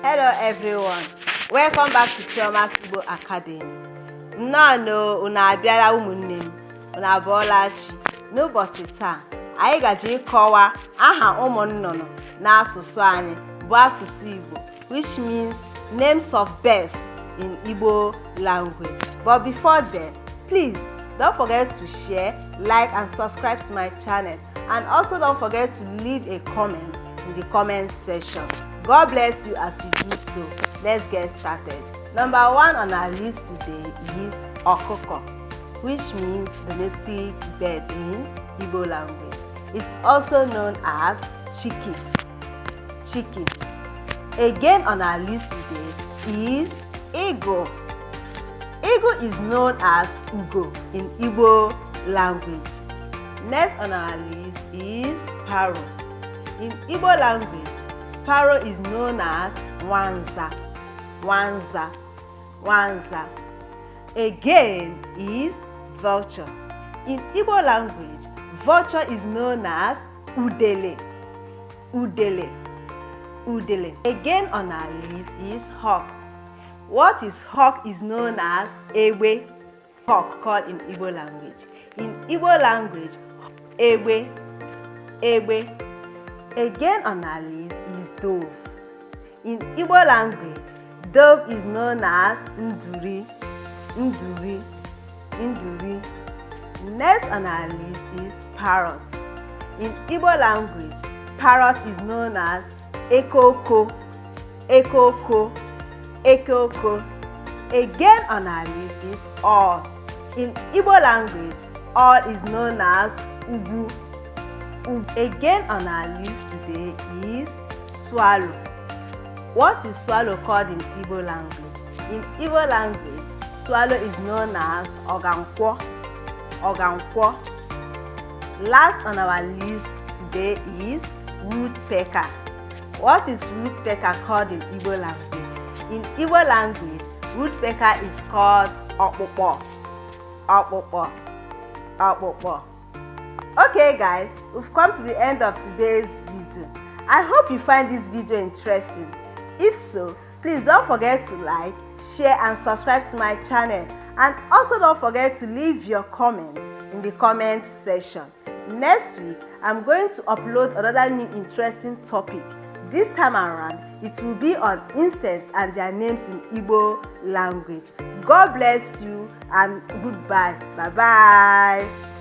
Hello everyone, welcome back to Chioma's Igbo Academy. Nnọọ unu abịala ụmụnne m, unu abọọla chi. N'ụbọchị taa, anyị gaje ịkọwa aha ụmụ nnụnụ n'asụsụ anyị bụ asụsụ Igbo, which means names of birds in Igbo language. But before then, please don't forget to share, like and subscribe to my channel, and also don't forget to leave a comment in the comment section. God bless you as you do so. Let's get started. Number 1 on our list today is Okoko, which means domestic bird in Igbo language. It's also known as chicken. Chicken. Again on our list today is Igbo. Igbo is known as Ugo in Igbo language. Next on our list is Sparrow. In Igbo language, sparrow is known as Wanza. Wanza. Wanza. Again is vulture. In Igbo language, vulture is known as Udele. Udele. Udele. Again on our list is hawk. What is hawk is known as Ewe. Hawk called in Igbo language. In Igbo language, Ewe. Ewe. Again on our list is dove. In Igbo language, dove is known as Nduri. Nduri. Nduri. Next on our list is parrot. In Igbo language, parrot is known as Ekoko. Ekoko. Ekoko. Again on our list is owl. In Igbo language, owl is known as Ugu. Again on our list today is swallow. What is swallow called in Igbo language? In Igbo language, swallow is known as Ogankwo. Ogankwo. Last on our list today is woodpecker. What is woodpecker called in Igbo language? In Igbo language, woodpecker is called Okpokpo. Okpokpo. Okpokpo. Okay guys, we've come to the end of today's video. I hope you find this video interesting. If so, please don't forget to like, share and subscribe to my channel, and also don't forget to leave your comments in the comment section. Next week, I'm going to upload another new interesting topic. This time around, it will be on insects and their names in Igbo language. God bless you and goodbye. Bye-bye.